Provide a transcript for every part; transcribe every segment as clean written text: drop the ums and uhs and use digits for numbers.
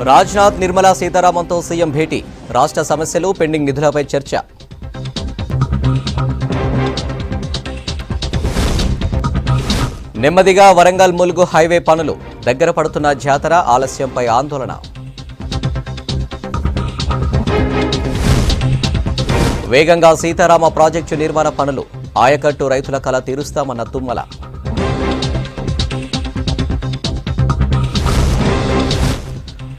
Rajnath Nirmala సీతారామన్తో CM భేటీ. రాష్ట్ర సమస్యలు, pending నిధులపై చర్చ. నెమ్మదిగా వరంగల్ ములుగు హైవే పనులు. దగ్గర పడుతున్న జాతర, ఆలస్యంపై ఆందోళన. వేగంగా సీతారామ ప్రాజెక్టు నిర్మాణ పనులు. ఆయకట్టు రైతుల కల తీరుస్తామన్న తుమ్మల.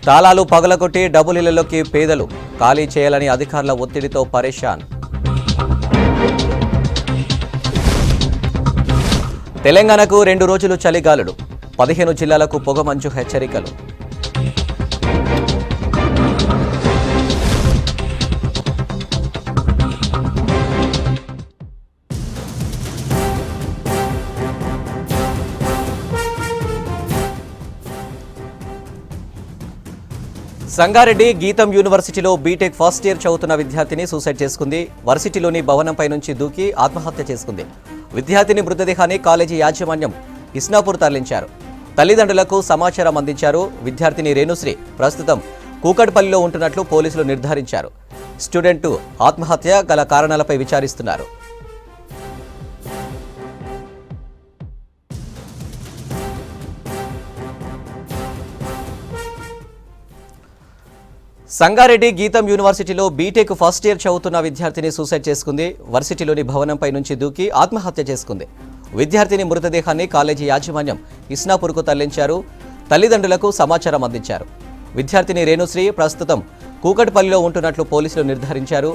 తాళాలు పగలగొట్టి డబులిళ్లలోకి పేదలు. ఖాళీ చేయాలని అధికారుల ఒత్తిడితో పరేషాన్. తెలంగాణకు 2 రోజులు చలిగాలులు. 15 జిల్లాలకు పొగమంచు హెచ్చరికలు. సంగారెడ్డి గీతం యూనివర్సిటీలో బీటెక్ ఫస్ట్ ఇయర్ చదువుతున్న విద్యార్థిని సూసైడ్ చేసుకుంది. వర్సిటీలోని భవనంపై నుంచి దూకి ఆత్మహత్య చేసుకుంది. విద్యార్థిని మృతదేహాన్ని కాలేజీ యాజమాన్యం ఇస్నాపూర్ తరలించారు. తల్లిదండ్రులకు సమాచారం అందించారు. విద్యార్థిని రేణుశ్రీ ప్రస్తుతం కూకట్పల్లిలో ఉంటున్నట్లు పోలీసులు నిర్ధారించారు. స్టూడెంట్ ఆత్మహత్య గల కారణాలపై విచారిస్తున్నారు. సంగారెడ్డి గీతం యూనివర్సిటీలో బీటెక్ ఫస్ట్ ఇయర్ చదువుతున్న విద్యార్థిని సూసైడ్ చేసుకుంది. వర్సిటీలోని భవనంపై నుంచి దూకి ఆత్మహత్య చేసుకుంది. విద్యార్థిని మృతదేహాన్ని కాలేజీ యాజమాన్యం ఇస్నాపూర్కు తరలించారు. తల్లిదండ్రులకు సమాచారం అందించారు. విద్యార్థిని రేణుశ్రీ ప్రస్తుతం కూకట్పల్లిలో ఉంటున్నట్లు పోలీసులు నిర్ధారించారు.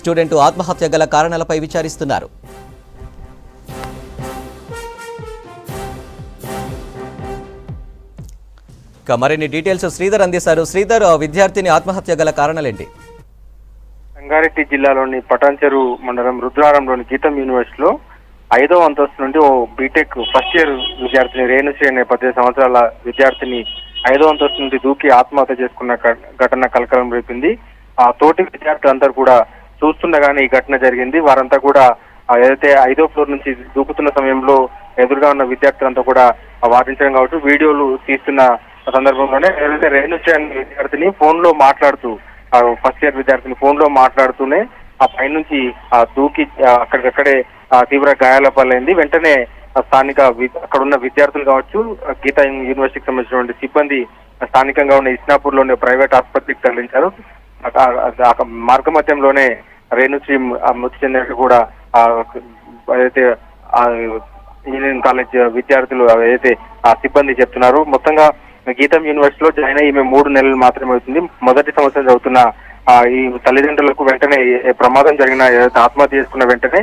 స్టూడెంట్ ఆత్మహత్య గల కారణాలపై విచారిస్తున్నారు. మరిన్ని డీటెయిల్స్ శ్రీధర్ అందిస్తారు. శ్రీధర్, విద్యార్థిని ఆత్మహత్య గల కారణాలేంటి? సంగారెడ్డి జిల్లాలోని పటాన్చెరు మండలం రుద్రారంలోని గీతం యూనివర్సిటీలో 5వ అంతస్తు నుండి ఓ బీటెక్ ఫస్ట్ ఇయర్ విద్యార్థిని రేణుశ్రీ అనే 18 సంవత్సరాల విద్యార్థిని 5వ అంతస్తు నుండి దూకి ఆత్మహత్య చేసుకున్న ఘటన కలకలం రేపింది. ఆ తోటి విద్యార్థులందరూ కూడా చూస్తుండగానే ఈ ఘటన జరిగింది. వారంతా కూడా ఏదైతే 5వ ఫ్లోర్ నుంచి దూకుతున్న సమయంలో ఎదురుగా ఉన్న విద్యార్థులంతా కూడా వారించడం కావచ్చు వీడియోలు తీస్తున్న సందర్భంలోనే ఏదైతే రేణుశ్రీ అనే విద్యార్థిని ఫోన్ లో మాట్లాడుతూ ఫస్ట్ ఇయర్ విద్యార్థిని ఫోన్ లో మాట్లాడుతూనే ఆ పైనుంచి దూకి అక్కడికక్కడే తీవ్ర గాయాల పాలైంది. వెంటనే స్థానిక అక్కడున్న విద్యార్థులు కావచ్చు, గీతా యూనివర్సిటీకి సంబంధించినటువంటి సిబ్బంది స్థానికంగా ఉన్న ఇస్నాపూర్ లోని ప్రైవేట్ ఆసుపత్రికి తరలించారు. మార్గమధ్యంలోనే రేణుశ్రీ మృతి చెందినట్టు కూడా ఏదైతే ఇంజనీరింగ్ కాలేజ్ విద్యార్థులు ఏదైతే సిబ్బంది చెప్తున్నారు. మొత్తంగా గీతం యూనివర్సిటీలో జాయిన్ అయ్యి 3 నెలలు మాత్రమే అవుతుంది. మొదటి సంవత్సరం చదువుతున్న ఈ తల్లిదండ్రులకు వెంటనే ప్రమాదం జరిగిన ఆత్మహత్య చేసుకున్న వెంటనే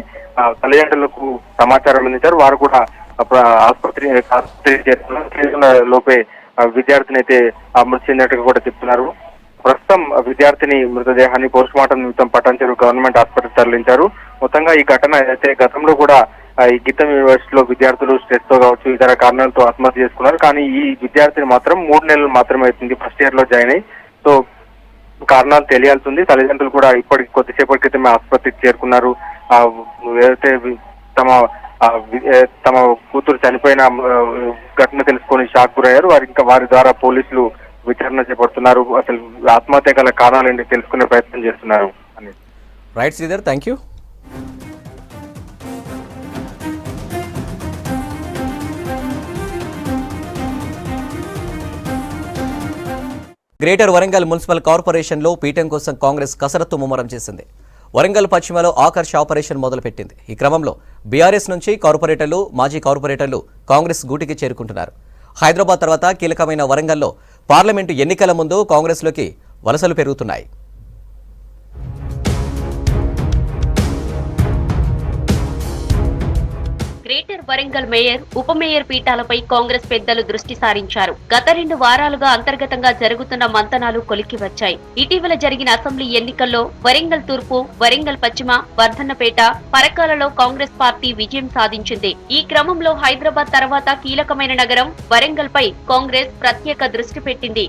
తల్లిదండ్రులకు సమాచారం అందించారు. వారు కూడా ఆసుపత్రి చేరుకున్న లోపే విద్యార్థిని అయితే మృతి చెందినట్టుగా కూడా చెప్తున్నారు. ప్రస్తుతం విద్యార్థిని మృతదేహాన్ని పోస్టుమార్టం నిమిత్తం పటాన్చెరు గవర్నమెంట్ ఆసుపత్రికి తరలించారు. మొత్తంగా ఈ ఘటన అయితే గతంలో కూడా ఈ గీతం యూనివర్సిటీలో విద్యార్థులు స్ట్రెస్ తో కావచ్చు ఇతర కారణాలతో ఆత్మహత్య చేసుకున్నారు. కానీ ఈ విద్యార్థిని మాత్రం 3 నెలలు మాత్రమే అవుతుంది ఫస్ట్ ఇయర్ లో జాయిన్ అయ్యి. సో కారణాలు తెలియాల్సింది. తల్లిదండ్రులు కూడా ఇప్పటికి కొద్దిసేపటి క్రితమే ఆసుపత్రికి చేరుకున్నారు. ఏదైతే తమ కూతురు చనిపోయిన ఘటన తెలుసుకొని షాక్ గురయ్యారు. వారి ద్వారా పోలీసులు విచారణ చేపడుతున్నారు. అసలు ఆత్మహత్య గల కారణాలు ఏంటి తెలుసుకునే ప్రయత్నం చేస్తున్నారు అని. Right Sridhar, thank you. Greater Warangal municipal కార్పొరేషన్లో పీఠం కోసం కాంగ్రెస్ కసరత్తు ముమ్మరం చేసింది. వరంగల్ పశ్చిమలో ఆకర్ష్ ఆపరేషన్ మొదలుపెట్టింది. ఈ క్రమంలో బీఆర్ఎస్ నుంచి కార్పొరేటర్లు, మాజీ కార్పొరేటర్లు కాంగ్రెస్ గూటికి చేరుకుంటున్నారు. హైదరాబాద్ తర్వాత కీలకమైన వరంగల్లో పార్లమెంటు ఎన్నికల ముందు కాంగ్రెస్లోకి వలసలు పెరుగుతున్నాయి. గ్రేటర్ వరంగల్ మేయర్, ఉప మేయర్ పీఠాలపై కాంగ్రెస్ పెద్దలు దృష్టి సారించారు. గత 2 వారాలుగా అంతర్గతంగా జరుగుతున్న మంతనాలు కొలిక్కి వచ్చాయి. ఇటీవల జరిగిన అసెంబ్లీ ఎన్నికల్లో వరంగల్ తూర్పు, వరంగల్ పశ్చిమ, వర్ధన్నపేట, పరకాలలో కాంగ్రెస్ పార్టీ విజయం సాధించింది. ఈ క్రమంలో హైదరాబాద్ తర్వాత కీలకమైన నగరం వరంగల్ పై కాంగ్రెస్ ప్రత్యేక దృష్టి పెట్టింది.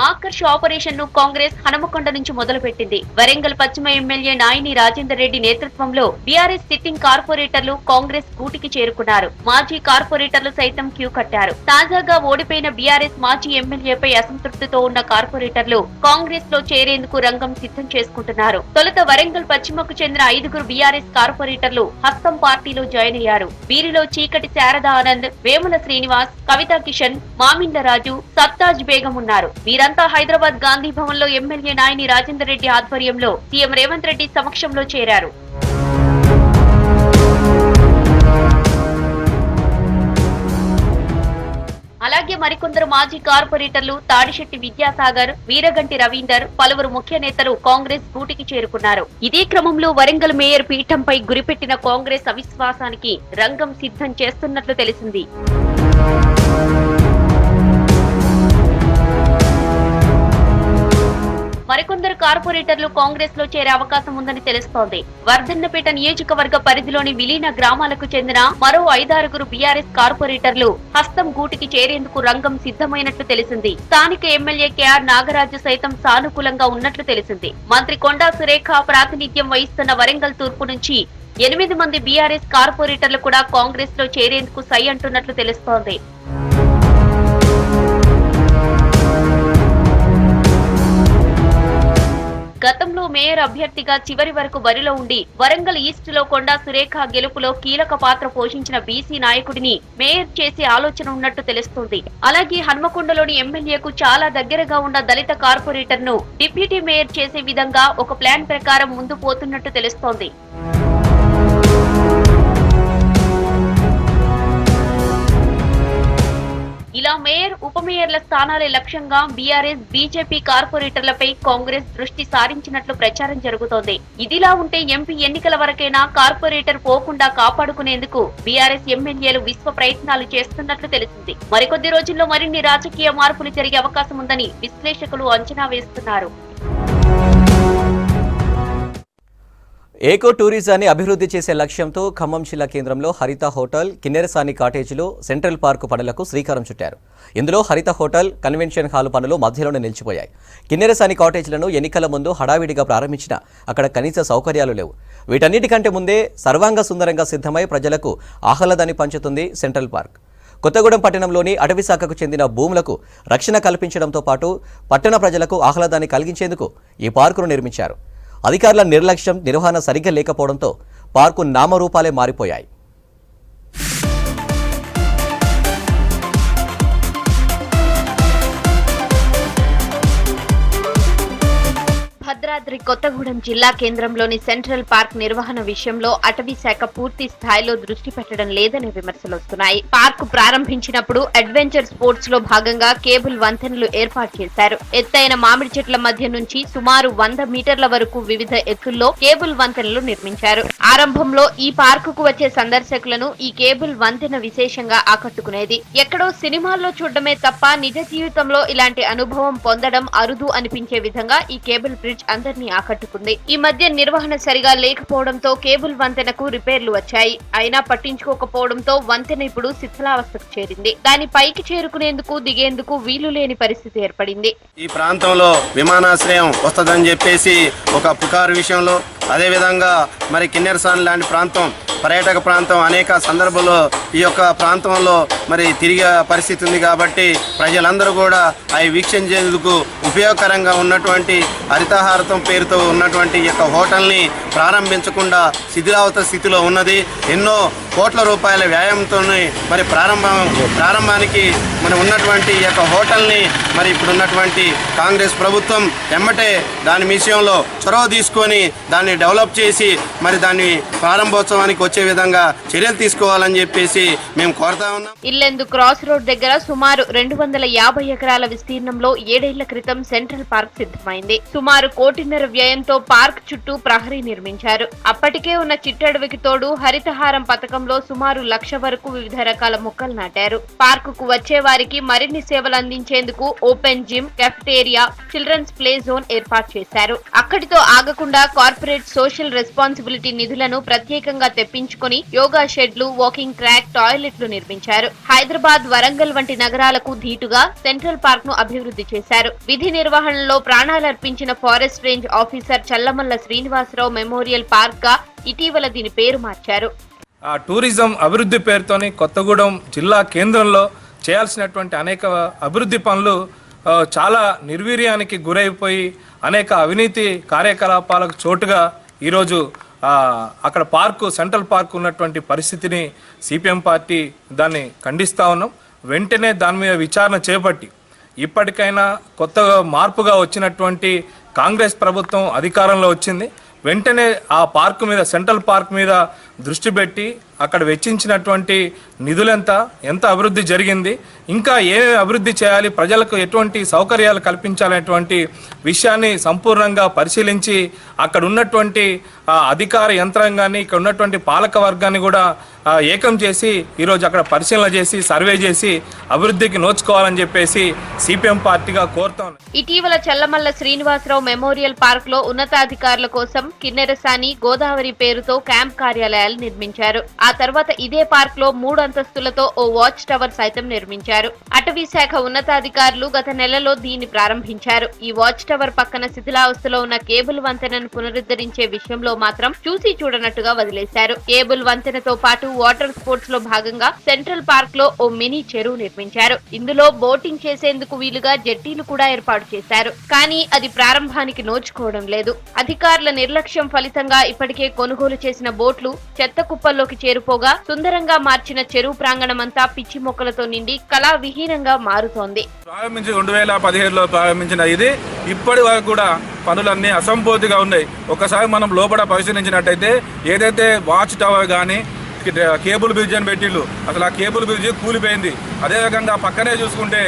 ఆ ఆకర్ష్ ఆపరేషన్ ను కాంగ్రెస్ హనుమకొండ నుంచి మొదలుపెట్టింది. వరంగల్ పశ్చిమ ఎమ్మెల్యే నాయిని రాజేందర్ రెడ్డి నేతృత్వంలో బీఆర్ఎస్ సిట్టింగ్ కార్పొరేటర్లు కాంగ్రెస్ గూటికి చేరుకున్నారు. మాజీ కార్పొరేటర్లు సైతం క్యూ కట్టారు. తాజాగా ఓడిపోయిన బీఆర్ఎస్ మాజీ ఎమ్మెల్యేపై అసంతృప్తితో ఉన్న కార్పొరేటర్లు కాంగ్రెస్ లో చేరేందుకు రంగం సిద్ధం చేసుకుంటున్నారు. తొలుత వరంగల్ పశ్చిమకు చెందిన 5 బీఆర్ఎస్ కార్పొరేటర్లు హస్తం పార్టీలో జాయిన్ అయ్యారు. వీరిలో చీకటి శారద ఆనంద్, వేముల శ్రీనివాస్, కవితా కిషన్, మామిండ్ల రాజు, సత్తాజ్ బేగం ఉన్నారు. వీరంతా హైదరాబాద్ గాంధీ భవన్ లో ఎమ్మెల్యే నాయని రాజేందర్ రెడ్డి ఆధ్వర్యంలో సీఎం రేవంత్ రెడ్డి సమక్షంలో చేరారు. అలాగే మరికొందరు మాజీ కార్పొరేటర్లు తాడిశెట్టి విద్యాసాగర్, వీరగంటి రవీందర్, పలువురు ముఖ్య నేతలు కాంగ్రెస్ గూటికి చేరుకున్నారు. ఇదే క్రమంలో వరంగల్ మేయర్ పీఠంపై గురిపెట్టిన కాంగ్రెస్ అవిశ్వాసానికి రంగం సిద్ధం చేస్తున్నట్లు తెలిసింది. మరికొందరు కార్పొరేటర్లు కాంగ్రెస్ లో చేరే అవకాశం ఉందని తెలుస్తోంది. వర్ధన్నపేట నియోజకవర్గ పరిధిలోని విలీన గ్రామాలకు చెందిన మరో 5-6 బీఆర్ఎస్ కార్పొరేటర్లు హస్తం గూటికి చేరేందుకు రంగం సిద్ధమైనట్లు తెలిసింది. స్థానిక ఎమ్మెల్యే కేఆర్ నాగరాజు సైతం సానుకూలంగా ఉన్నట్లు తెలిసింది. మంత్రి కొండా సురేఖ ప్రాతినిధ్యం వహిస్తున్న వరంగల్ తూర్పు నుంచి 8 మంది బీఆర్ఎస్ కార్పొరేటర్లు కూడా కాంగ్రెస్ లో చేరేందుకు సై అంటున్నట్లు తెలుస్తోంది. గతంలో మేయర్ అభ్యర్థిగా చివరి వరకు బరిలో ఉండి వరంగల్ ఈస్ట్ లో కొండా సురేఖ గెలుపులో కీలక పాత్ర పోషించిన బీసీ నాయకుడిని మేయర్ చేసే ఆలోచన ఉన్నట్టు తెలుస్తుంది. అలాగే హన్మకొండలోని ఎమ్మెల్యేకు చాలా దగ్గరగా ఉన్న దళిత కార్పొరేటర్ ను డిప్యూటీ మేయర్ చేసే విధంగా ఒక ప్లాన్ ప్రకారం ముందు పోతున్నట్టు తెలుస్తోంది. ఇలా మేయర్, ఉప మేయర్ల స్థానాలే లక్ష్యంగా బీఆర్ఎస్, బీజేపీ కార్పొరేటర్లపై కాంగ్రెస్ దృష్టి సారించినట్లు ప్రచారం జరుగుతోంది. ఇదిలా ఉంటే ఎంపీ ఎన్నికల వరకైనా కార్పొరేటర్ పోకుండా కాపాడుకునేందుకు బీఆర్ఎస్ ఎమ్మెల్యేలు విశ్వ ప్రయత్నాలు చేస్తున్నట్లు తెలిసింది. మరికొద్ది రోజుల్లో మరిన్ని రాజకీయ మార్పులు జరిగే అవకాశం ఉందని విశ్లేషకులు అంచనా వేస్తున్నారు. ఏకో టూరిజాన్ని అభివృద్ధి చేసే లక్ష్యంతో ఖమ్మం జిల్లా కేంద్రంలో హరిత హోటల్, కిన్నెరసాని కాటేజీలో సెంట్రల్ పార్కు పనులకు శ్రీకారం చుట్టారు. ఇందులో హరిత హోటల్, కన్వెన్షన్ హాల్ పనులు మధ్యలోనే నిలిచిపోయాయి. కిన్నెరసాని కాటేజీలను ఎన్నికల ముందు హడావిడిగా ప్రారంభించినా అక్కడ కనీస సౌకర్యాలు లేవు. వీటన్నిటికంటే ముందే సర్వాంగ సుందరంగా సిద్ధమై ప్రజలకు ఆహ్లాదాన్ని పంచుతుంది సెంట్రల్ పార్క్. కొత్తగూడెం పట్టణంలోని అటవీ శాఖకు చెందిన భూములకు రక్షణ కల్పించడంతో పాటు పట్టణ ప్రజలకు ఆహ్లాదాన్ని కలిగించేందుకు ఈ పార్కును నిర్మించారు. అధికారుల నిర్లక్ష్యం, నిర్వహణ సరిగ్గా లేకపోవడంతో పార్కు నామరూపాలే మారిపోయాయి. భద్రాద్రి కొత్తగూడెం జిల్లా కేంద్రంలోని సెంట్రల్ పార్క్ నిర్వహణ విషయంలో అటవీ శాఖ పూర్తి స్థాయిలో దృష్టి పెట్టడం లేదనే విమర్శలు వస్తున్నాయి. పార్కు ప్రారంభించినప్పుడు అడ్వెంచర్ స్పోర్ట్స్ లో భాగంగా కేబుల్ వంతెనలు ఏర్పాటు చేశారు. ఎత్తైన మామిడి చెట్ల మధ్య నుంచి సుమారు 100 మీటర్ల వరకు వివిధ ఎత్తుల్లో కేబుల్ వంతెనలు నిర్మించారు. ఆరంభంలో ఈ పార్కుకు వచ్చే సందర్శకులను ఈ కేబుల్ వంతెన విశేషంగా ఆకట్టుకునేది. ఎక్కడో సినిమాల్లో చూడడమే తప్ప నిజ జీవితంలో ఇలాంటి అనుభవం పొందడం అరుదు అనిపించే విధంగా ఈ కేబుల్ బ్రిడ్జ్ అందరినీ ఆకట్టుకుంది. ఈ మధ్య నిర్వహణ సరిగా లేకపోవడంతో కేబుల్ వంతెనకు రిపేర్లు వచ్చాయి. అయినా పట్టించుకోకపోవడంతో వంతెన ఇప్పుడు శిథిలావస్థకు చేరింది. దాని పైకి చేరుకునేందుకు, దిగేందుకు వీలు లేని పరిస్థితి ఏర్పడింది. ఈ ప్రాంతంలో విమానాశ్రయం వస్తుందని చెప్పేసి ఒక పుకారు విషయంలో, అదేవిధంగా మరి కిన్నెరసాని లాంటి ప్రాంతం పర్యాటక ప్రాంతం అనేక సందర్భంలో ఈ యొక్క ప్రాంతంలో మరి తిరిగే పరిస్థితి ఉంది. కాబట్టి ప్రజలందరూ కూడా అవి వీక్షించేందుకు ఉపయోగకరంగా ఉన్నటువంటి హరితహారతం పేరుతో ఉన్నటువంటి ఈ యొక్క హోటల్ని ప్రారంభించకుండా శిథిలావస్థ స్థితిలో ఉన్నది. ఎన్నో కోట్ల రూపాయల వ్యయంతో మరి ప్రారంభానికి మరి ఉన్నటువంటి ఈ యొక్క హోటల్ని మరి ఇప్పుడున్నటువంటి కాంగ్రెస్ ప్రభుత్వం ఎమ్మటే దాని విషయంలో చొరవ తీసుకొని దాన్ని డెవలప్ చేసి మరి దాన్ని ప్రారంభోత్సవానికి వచ్చే విధంగా చర్యలు తీసుకోవాలని చెప్పేసి మేము కోరుతా ఉన్నాం. ఇల్లెందు క్రాస్ రోడ్ దగ్గర సుమారు 250 ఎకరాల విస్తీర్ణంలో 7 ఏళ్ల క్రితం సెంట్రల్ పార్క్ సిద్ధమైంది. సుమారు 1.5 కోటి వ్యయంతో పార్క్ చుట్టూ ప్రహరీ నిర్మించారు. అప్పటికే ఉన్న చిట్టడవికి తోడు హరితహారం పథకం స్థలంలో సుమారు 1,00,000 వరకు వివిధ రకాల మొక్కలు నాటారు. పార్కుకు వచ్చే వారికి మరిన్ని సేవలు అందించేందుకు open gym, cafeteria, children's play zone ఏర్పాటు చేశారు. అక్కడితో ఆగకుండా కార్పొరేట్ సోషల్ రెస్పాన్సిబిలిటీ నిధులను ప్రత్యేకంగా తెప్పించుకుని యోగా షెడ్లు, వాకింగ్ ట్రాక్, టాయిలెట్లు నిర్మించారు. హైదరాబాద్, వరంగల్ వంటి నగరాలకు ధీటుగా సెంట్రల్ పార్క్ ను అభివృద్ధి చేశారు. విధి నిర్వహణలో ప్రాణాలర్పించిన forest range officer Challamalla Srinivasarao memorial park గా ఇటీవల దీని పేరు మార్చారు. టూరిజం అభివృద్ధి పేరుతోని కొత్తగూడెం జిల్లా కేంద్రంలో చేయాల్సినటువంటి అనేక అభివృద్ధి పనులు చాలా నిర్వీర్యానికి గురైపోయి అనేక అవినీతి కార్యకలాపాలకు చోటుగా ఈరోజు అక్కడ పార్కు, సెంట్రల్ పార్క్ ఉన్నటువంటి పరిస్థితిని సిపిఎం పార్టీ దాన్ని ఖండిస్తూ ఉన్నాం. వెంటనే దాని మీద విచారణ చేపట్టి ఇప్పటికైనా కొత్తగా మార్పుగా వచ్చినటువంటి కాంగ్రెస్ ప్రభుత్వం అధికారంలో వచ్చింది. వెంటనే ఆ పార్కు మీద, సెంట్రల్ పార్క్ మీద దృష్టి పెట్టి అక్కడ వెచ్చించినటువంటి నిధులెంత, ఎంత అభివృద్ధి జరిగింది, ఇంకా ఏమేమి అభివృద్ధి చేయాలి, ప్రజలకు ఎటువంటి సౌకర్యాలు కల్పించాలనేటువంటి విషయాన్ని సంపూర్ణంగా పరిశీలించి అక్కడ ఉన్నటువంటి అధికార యంత్రాంగాన్ని, ఇక్కడ ఉన్నటువంటి పాలక వర్గాన్ని కూడా ఏకం చేసి ఈరోజు అక్కడ పరిశీలన చేసి సర్వే చేసి అభివృద్ధికి నోచుకోవాలని చెప్పేసి సిపిఎం పార్టీగా కోరుతాం. ఇటీవల చల్లమల్ల శ్రీనివాసరావు మెమోరియల్ పార్క్ లో ఉన్నతాధికారుల కోసం కిన్నెరసాని, గోదావరి పేరుతో క్యాంప్ కార్యాలయాలు నిర్మించారు. ఆ తర్వాత ఇదే పార్క్ లో 3 అంతస్తులతో ఓ వాచ్ టవర్ సైతం నిర్మించారు. అటవీ శాఖ ఉన్నతాధికారులు గత నెలలో దీన్ని ప్రారంభించారు. ఈ వాచ్ టవర్ పక్కన శిథిలావస్థలో ఉన్న కేబుల్ వంతెనను పునరుద్ధరించే విషయంలో మాత్రం చూసి చూడనట్టుగా వదిలేశారు. కేబుల్ వంతెనతో పాటు వాటర్ స్పోర్ట్స్ లో భాగంగా సెంట్రల్ పార్క్ లో ఓ మినీ చెరువు నిర్మించారు. ఇందులో బోటింగ్ చేసేందుకు వీలుగా జెట్టీలు కూడా ఏర్పాటు చేశారు. కానీ అది ప్రారంభానికి నోచుకోవడం లేదు. అధికారుల నిర్లక్ష్యం ఫలితంగా ఇప్పటికే కొనుగోలు చేసిన బోట్లు చెత్త కుప్పల్లోకి చేరుపోగా సుందరంగా మార్చిన చెరువు ప్రాంగణమంతా పిచ్చి మొక్కలతో నిండి కళా విహీనంగా మారుతోంది. 2017లో ప్రారంభించిన ఇది ఇప్పటి వరకు కూడా పనులన్నీ అసంపూర్తిగా ఉన్నాయి. ఒకసారి మనం లోపల పరిశీలించినట్టయితే ఏదైతే వాచ్ టవర్ కానీ కేబుల్ బ్రిడ్జ్ అని పెట్టిళ్ళు, అసలు ఆ కేబుల్ బ్రిడ్జ్ కూలిపోయింది. అదేవిధంగా పక్కనే చూసుకుంటే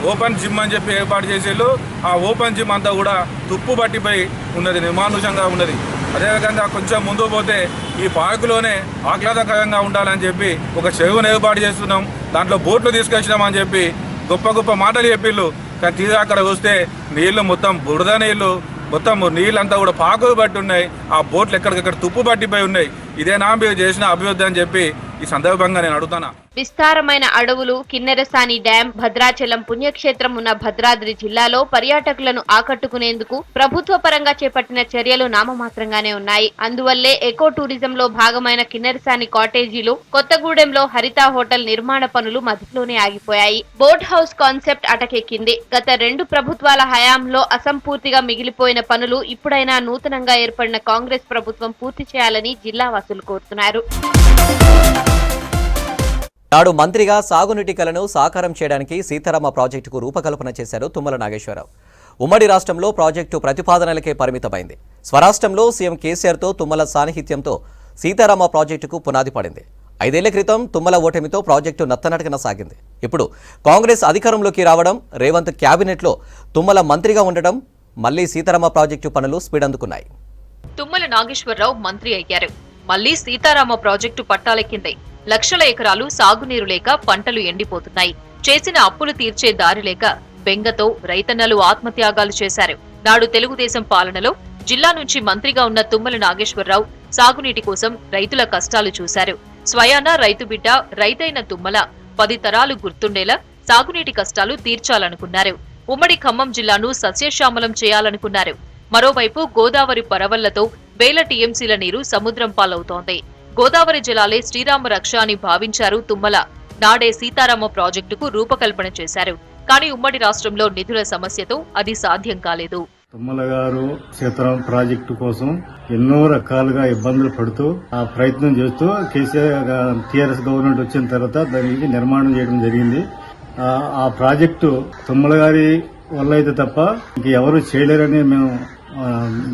ఓపెన్ జిమ్ అని చెప్పి ఏర్పాటు చేసేళ్ళు, ఆ ఓపెన్ జిమ్ అంతా కూడా తుప్పు పట్టిపోయి ఉన్నది, నిర్మానుషంగా ఉన్నది. అదేవిధంగా కొంచెం ముందు పోతే ఈ పార్కులోనే ఆహ్లాదకరంగా ఉండాలని చెప్పి ఒక చెరువును ఏర్పాటు చేస్తున్నాం, దాంట్లో బోట్లు తీసుకొచ్చినామని చెప్పి గొప్ప గొప్ప మాటలు చెప్పిళ్ళు. కానీ తీరా అక్కడ చూస్తే నీళ్లు మొత్తం బురద నీళ్లు, మొత్తం నీళ్ళంతా కూడా పాకులు పట్టి ఉన్నాయి. ఆ బోట్లు ఎక్కడికక్కడ తుప్పు పట్టిపోయి ఉన్నాయి. ఇదేనా మీరు చేసిన అభివృద్ధి అని చెప్పి ఈ సందర్భంగా నేను అడుగుతాను. విస్తారమైన అడవులు, కిన్నెరసాని డ్యాం, భద్రాచలం పుణ్యక్షేత్రం ఉన్న భద్రాద్రి జిల్లాలో పర్యాటకులను ఆకట్టుకునేందుకు ప్రభుత్వ పరంగా చేపట్టిన చర్యలు నామమాత్రంగానే ఉన్నాయి. అందువల్లే ఎకో టూరిజం లో భాగమైన కిన్నెరసాని కాటేజీలు, కొత్తగూడెంలో హరిత హోటల్ నిర్మాణ పనులు మధ్యలోనే ఆగిపోయాయి. బోట్ హౌస్ కాన్సెప్ట్ అటకెక్కింది. గత 2 ప్రభుత్వాల హయాంలో అసంపూర్తిగా మిగిలిపోయిన పనులు ఇప్పుడైనా నూతనంగా ఏర్పడిన కాంగ్రెస్ ప్రభుత్వం పూర్తి చేయాలని జిల్లా వాసులు కోరుతున్నారు. నాడు మంత్రిగా సాగునీటి కలను సాకారం చేయడానికి సీతారామ ప్రాజెక్టుకు రూపకల్పన చేశారు తుమ్మల నాగేశ్వరరావు. ఉమ్మడి రాష్ట్రంలో ప్రాజెక్టు ప్రతిపాదనలకే పరిమితమైంది. స్వరాష్ట్రంలో సీఎం కేసీఆర్తో తుమ్మల సాన్నిహిత్యంతో సీతారామ ప్రాజెక్టుకు పునాది పడింది. 5 ఏళ్ల క్రితం తుమ్మల ఓటమితో ప్రాజెక్టు నత్తనడకన సాగింది. ఇప్పుడు కాంగ్రెస్ అధికారంలోకి రావడం, రేవంత్ క్యాబినెట్లో తుమ్మల మంత్రిగా ఉండడం, మళ్లీ సీతారామ ప్రాజెక్టు పనులు స్పీడ్ అందుకున్నాయి. తుమ్మల నాగేశ్వరరావు మంత్రి అయ్యారు. మళ్లీ సీతారామ ప్రాజెక్టు పట్టాలెక్కింది. లక్షల ఎకరాలు సాగునీరు లేక పంటలు ఎండిపోతున్నాయి. చేసిన అప్పులు తీర్చే దారి లేక బెంగతో రైతన్నలు ఆత్మత్యాగాలు చేశారు. నాడు తెలుగుదేశం పాలనలో జిల్లా నుంచి మంత్రిగా ఉన్న తుమ్మల నాగేశ్వరరావు సాగునీటి కోసం రైతుల కష్టాలు చూశారు. స్వయాన రైతు బిడ్డ, రైతైన తుమ్మల 10 తరాలు గుర్తుండేలా సాగునీటి కష్టాలు తీర్చాలనుకున్నారు. ఉమ్మడి ఖమ్మం జిల్లాను సస్యశ్యామలం చేయాలనుకున్నారు. మరోవైపు గోదావరి పరవళ్లతో వేల టీఎంసీల నీరు సముద్రం పాలవుతోంది. గోదావరి జలాలే శ్రీరామ రక్ష అని భావించారు తుమ్మల. నాడే సీతారామ ప్రాజెక్టుకు రూపకల్పన చేశారు. కానీ ఉమ్మడి రాష్ట్రంలో నిధుల సమస్యతో అది సాధ్యం కాలేదు. తుమ్మల గారు సీతారామ ప్రాజెక్టు కోసం ఎన్నో రకాలుగా ఇబ్బందులు పడుతూ ఆ ప్రయత్నం చేస్తూ టీఆర్ఎస్ గవర్నమెంట్ వచ్చిన తర్వాత దానికి నిర్మాణం చేయడం జరిగింది. ఆ ప్రాజెక్టు తుమ్మల గారి వల్ల అయితే తప్ప ఇంక ఎవరు చేయలేరని మేము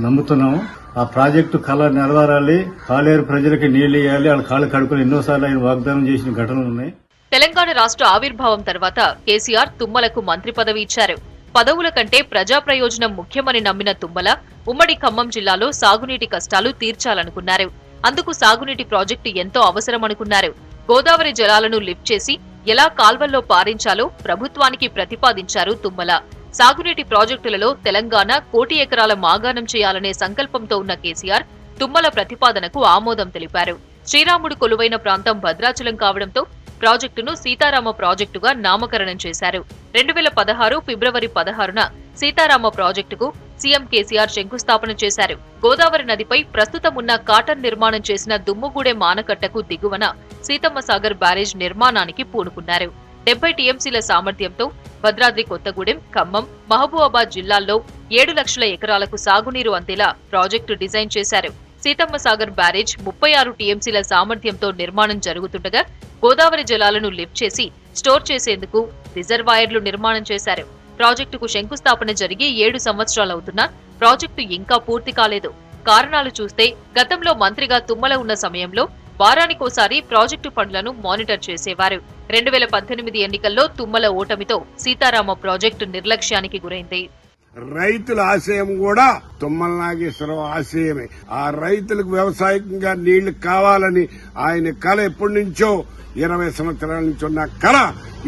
నమ్ముతున్నాము. ఆ ప్రాజెక్టు కళ నెరవేరాలి, పాలేరు ప్రజలకి నీళ్లు ఇవ్వాలి, వాళ్ళ కాళ్ళు కడుకుని ఎన్నోసార్లు ఆయన వాగ్దానం చేసిన ఘటనలు ఉన్నాయి. తెలంగాణ రాష్ట్ర ఆవిర్భావం తర్వాత కేసీఆర్ తుమ్మలకు మంత్రి పదవి ఇచ్చారు. పదవుల కంటే ప్రజా ప్రయోజనం ముఖ్యమని నమ్మిన తుమ్మల ఉమ్మడి ఖమ్మం జిల్లాలో సాగునీటి కష్టాలు తీర్చాలనుకున్నారు. అందుకు సాగునీటి ప్రాజెక్టు ఎంతో అవసరమనుకున్నారు. గోదావరి జలాలను లిఫ్ట్ చేసి ఎలా కాల్వల్లో పారించాలో ప్రభుత్వానికి ప్రతిపాదించారు తుమ్మల. సాగునీటి ప్రాజెక్టులలో తెలంగాణ 1 కోటి ఎకరాల మాగాణం చేయాలనే సంకల్పంతో ఉన్న కేసీఆర్ తుమ్మల ప్రతిపాదనకు ఆమోదం తెలిపారు. శ్రీరాముడు కొలువైన ప్రాంతం భద్రాచలం కావడంతో ప్రాజెక్టును సీతారామ ప్రాజెక్టుగా నామకరణం చేశారు. 2016 ఫిబ్రవరి 16న సీతారామ ప్రాజెక్టుకు సీఎం కేసీఆర్ శంకుస్థాపన చేశారు. గోదావరి నదిపై ప్రస్తుతం ఉన్న కాటన్ నిర్మాణం చేసిన దుమ్ముగూడెం ఆనకట్టకు దిగువన సీతమ్మ సాగర్ బ్యారేజ్ నిర్మాణానికి పూనుకున్నారు. 70 టీఎంసీల సామర్థ్యంతో భద్రాద్రి కొత్తగూడెం, ఖమ్మం, మహబూబాబాద్ జిల్లాల్లో 7 లక్షల ఎకరాలకు సాగునీరు అందేలా ప్రాజెక్టు డిజైన్ చేశారు. సీతమ్మ సాగర్ బ్యారేజ్ 36 టీఎంసీల సామర్థ్యంతో నిర్మాణం జరుగుతుండగా గోదావరి జలాలను లిఫ్ట్ చేసి స్టోర్ చేసేందుకు రిజర్వాయర్లు నిర్మాణం చేశారు. ప్రాజెక్టుకు శంకుస్థాపన జరిగి 7 సంవత్సరాలవుతున్నా ప్రాజెక్టు ఇంకా పూర్తి కాలేదు. కారణాలు చూస్తే గతంలో మంత్రిగా తుమ్మల ఉన్న సమయంలో వారానికోసారి ప్రాజెక్టు పనులను మానిటర్ చేసేవారు. 2018 ఎన్నికల్లో తుమ్మల ఓటమితో సీతారామ ప్రాజెక్టు నిర్లక్ష్యానికి గురైంది. రైతుల ఆశయం కూడా తుమ్మల నాగేశ్వరరావు ఆశయమే. ఆ రైతులకు వ్యవసాయకంగా నీళ్లు కావాలని ఆయన కళ ఎప్పటి నుంచో 20 సంవత్సరాల నుంచి ఉన్న కళ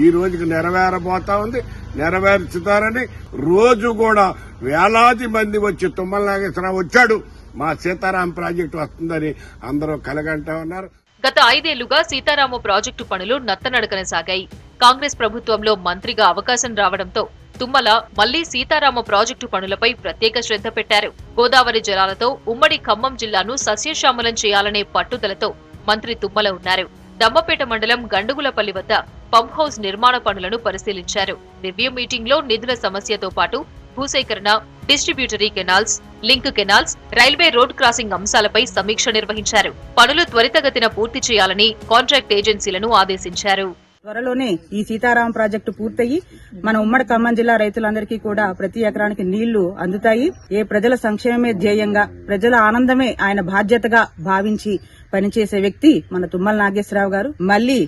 ఈ రోజుకి నెరవేరబోతా ఉంది. నెరవేర్చుతారని రోజు కూడా వేలాది మంది వచ్చి తుమ్మల నాగేశ్వరరావు వచ్చాడు, మా సీతారాం ప్రాజెక్టు వస్తుందని అందరూ కలగంటా ఉన్నారు. గత 5 ఏళ్లుగా సీతారామ ప్రాజెక్టు పనులు నత్తనడకన సాగాయి. కాంగ్రెస్ ప్రభుత్వంలో మంత్రిగా అవకాశం రావడంతో తుమ్మల మళ్లీ సీతారామ ప్రాజెక్టు పనులపై ప్రత్యేక శ్రద్ధ పెట్టారు. గోదావరి జలాలతో ఉమ్మడి ఖమ్మం జిల్లాను సస్యశ్యామలం చేయాలనే పట్టుదలతో మంత్రి తుమ్మల ఉన్నారు. దమ్మపేట మండలం గండుగులపల్లి వద్ద పంప్ హౌస్ నిర్మాణ పనులను పరిశీలించారు. రివ్యూ మీటింగ్ లో నిధుల సమస్యతో పాటు భూసేకరణ, distributary canals, link canals, railway road crossing అంశాలపై సమీక్ష నిర్వహించారు. పనులు త్వరితగతిన పూర్తి చేయాలని కాంట్రాక్ట్ ఏజెన్సీలను ఆదేశించారు. త్వరలోనే ఈ సీతారాం ప్రాజెక్టు పూర్తయి మన ఉమ్మడి ఖమ్మం జిల్లా రైతులందరికీ కూడా ప్రతి ఎకరానికి నీళ్లు అందుతాయి. ఏ ప్రజల సంక్షేమమే ధ్యేయంగా, ప్రజల ఆనందమే ఆయన బాధ్యతగా భావించి పనిచేసే వ్యక్తి మన తుమ్మల నాగేశ్వరరావు గారు. మళ్లీ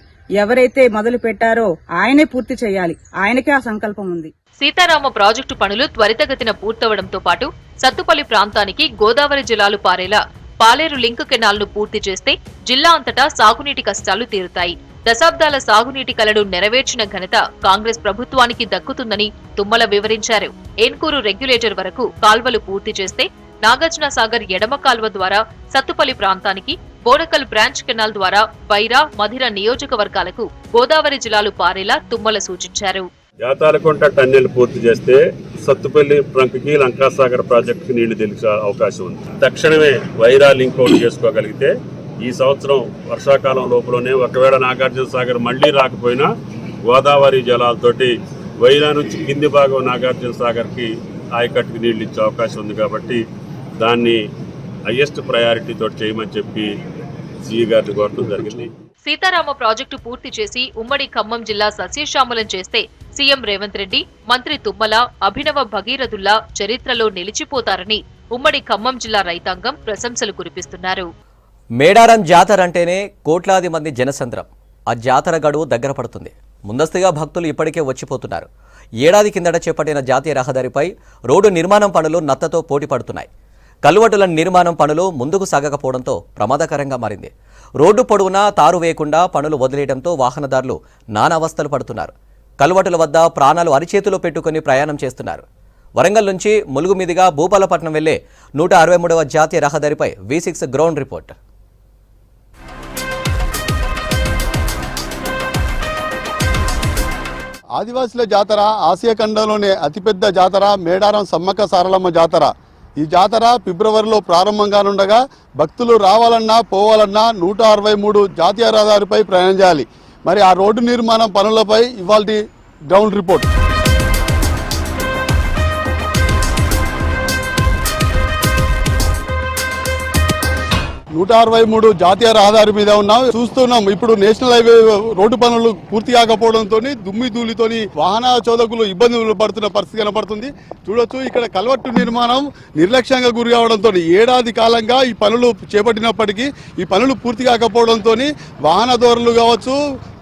ఎవరైతే మొదలు పెట్టారో ఆయనే పూర్తి చేయాలి, ఆయనకే ఆ సంకల్పం ఉంది. సీతారామ ప్రాజెక్టు పనులు త్వరితగతిన పూర్తవడంతో పాటు సత్తుపల్లి ప్రాంతానికి గోదావరి జలాలు పారేలా పాలేరు లింక్ కెనాల్ను పూర్తి చేస్తే జిల్లా అంతటా సాగునీటి కష్టాలు తీరుతాయి. దశాబ్దాల సాగునీటి కలను నెరవేర్చిన ఘనత కాంగ్రెస్ ప్రభుత్వానికి దక్కుతుందని తుమ్మల వివరించారు. ఏన్కూరు రెగ్యులేటర్ వరకు కాల్వలు పూర్తి చేస్తే నాగార్జున సాగర్ ఎడమ కాల్వ ద్వారా సత్తుపల్లి ప్రాంతానికి, బోడకల్ బ్రాంచ్ కెనాల్ ద్వారా వైరా, మధిర నియోజకవర్గాలకు గోదావరి జలాలు పారేలా తుమ్మల సూచించారు. యాతాలకుంట టన్నెల్ పూర్తి చేస్తే సత్తుపల్లి ట్రంక్కి లంకాసాగర్ ప్రాజెక్టుకి నీళ్లు తెలిసే అవకాశం ఉంది. తక్షణమే వైరా లింక్ అవుట్ చేసుకోగలిగితే ఈ సంవత్సరం వర్షాకాలం లోపలనే ఒకవేళ నాగార్జున సాగర్ మళ్లీ రాకపోయినా గోదావరి జలాలతోటి వైరా నుంచి కింది భాగం నాగార్జున సాగర్కి ఆయకట్టుకి నీళ్లు ఇచ్చే అవకాశం ఉంది. కాబట్టి దాన్ని హైయెస్ట్ ప్రయారిటీ తోటి చేయమని చెప్పి సీఈ గారిని కోరడం జరిగింది. సీతారామ ప్రాజెక్టు పూర్తి చేసి ఉమ్మడి ఖమ్మం జిల్లా సస్యశ్యామలం చేస్తే సీఎం రేవంత్ రెడ్డి, మంత్రి తుమ్మల అభినవ భగీరథుల్లా చరిత్రలో నిలిచిపోతారని ఉమ్మడి ఖమ్మం జిల్లా రైతాంగం ప్రశంసలు కురిపిస్తున్నారు. మేడారం జాతర అంటేనే కోట్లాది మంది జనసంద్రం. ఆ జాతర గడువు దగ్గర పడుతుంది. ముందస్తుగా భక్తులు ఇప్పటికే వచ్చిపోతున్నారు. ఏడాది కిందట చేపట్టిన జాతీయ రహదారిపై రోడ్డు నిర్మాణం పనులు నత్తతో పోటీ పడుతున్నాయి. కల్వటుల నిర్మాణం పనులు ముందుకు సాగకపోవడంతో ప్రమాదకరంగా మారింది. రోడ్డు పొడవునా తారు వేయకుండా పనులు వదిలేయడంతో వాహనదారులు నానావస్థలు పడుతున్నారు. కల్వటుల వద్ద ప్రాణాలు అరిచేతిలో పెట్టుకుని ప్రయాణం చేస్తున్నారు. వరంగల్ నుంచి ములుగు మీదుగా భూపాలపట్నం వెళ్లే 163వ జాతీయ రహదారిపై V6 గ్రౌండ్ రిపోర్ట్. ఆదివాసుల జాతర ఆసియా ఖండంలోనే అతిపెద్ద జాతర మేడారం సమ్మక్క సారలమ్మ జాతర. ఈ జాతర ఫిబ్రవరిలో ప్రారంభంగానుండగా భక్తులు రావాలన్నా పోవాలన్నా 163 జాతీయ రహదారిపై ప్రయాణం చేయాలి. మరి ఆ రోడ్డు నిర్మాణం పనులపై ఇవాల్టి గ్రౌండ్ రిపోర్ట్. 163 జాతీయ రహదారి మీద ఉన్నాం. చూస్తున్నాం ఇప్పుడు నేషనల్ హైవే రోడ్డు పనులు పూర్తి కాకపోవడంతో దుమ్మి ధూళితోని వాహన చోదకులు ఇబ్బందులు పడుతున్న పరిస్థితి కనపడుతుంది. చూడొచ్చు ఇక్కడ కల్వర్టు నిర్మాణం నిర్లక్ష్యంగా గురి కావడంతో ఏడాది కాలంగా ఈ పనులు చేపట్టినప్పటికీ ఈ పనులు పూర్తి కాకపోవడంతో వాహనదారులు కావచ్చు,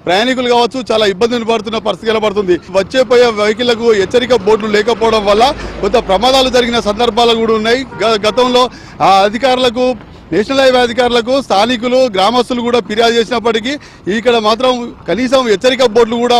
ప్రయాణికులు కావచ్చు చాలా ఇబ్బందులు పడుతున్న పరిస్థితి కనబడుతుంది. వచ్చేపోయే వెహికల్లకు హెచ్చరిక బోర్డులు లేకపోవడం వల్ల కొంత ప్రమాదాలు జరిగిన సందర్భాలు కూడా ఉన్నాయి. గతంలో ఆ అధికారులకు నేషనల్ హైవే అధికారులకు స్థానికులు గ్రామస్తులు కూడా ఫిర్యాదు చేసినప్పటికీ ఇక్కడ మాత్రం కనీసం హెచ్చరిక బోర్డులు కూడా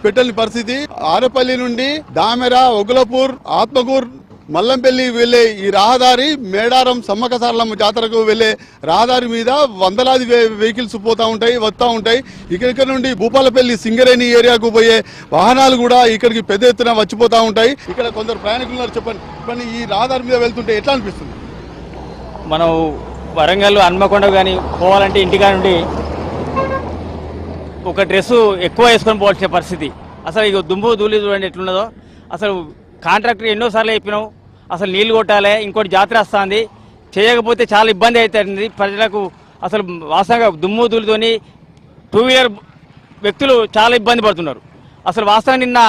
పెట్టని పరిస్థితి. ఆరేపల్లి నుండి దామెర, ఒగులపూర్, ఆత్మకూర్, మల్లంపల్లి వెళ్లే ఈ రహదారి మేడారం సమ్మక్క సారలమ్మ జాతరకు వెళ్లే రహదారి మీద వందలాది వెహికల్స్ పోతా ఉంటాయి, వస్తూ ఉంటాయి. ఇక్కడ నుండి భూపాలపల్లి, సింగరేణి ఏరియాకు పోయే వాహనాలు కూడా ఇక్కడికి పెద్ద ఎత్తున వచ్చిపోతా ఉంటాయి. ఇక్కడ కొందరు ప్రయాణికులు చెప్పండి, ఈ రహదారి మీద వెళ్తుంటే ఎట్లా అనిపిస్తుంది? మనం వరంగల్ హన్మకొండ కానీ పోవాలంటే ఇంటికా నుండి ఒక డ్రెస్సు ఎక్కువ వేసుకొని పోవాల్సిన పరిస్థితి. అసలు ఇక దుమ్ము ధూళి చూడండి ఎట్లున్నదో. అసలు కాంట్రాక్టర్ ఎన్నోసార్లు చెప్పినాం అసలు నీళ్లు కొట్టాలి, ఇంకోటి జాతర వస్తుంది, చేయకపోతే చాలా ఇబ్బంది అవుతుంది ప్రజలకు. అసలు వాస్తవంగా దుమ్ము ధూళితోని 2 వీలర్ వ్యక్తులు చాలా ఇబ్బంది పడుతున్నారు. అసలు వాస్తవం నిన్న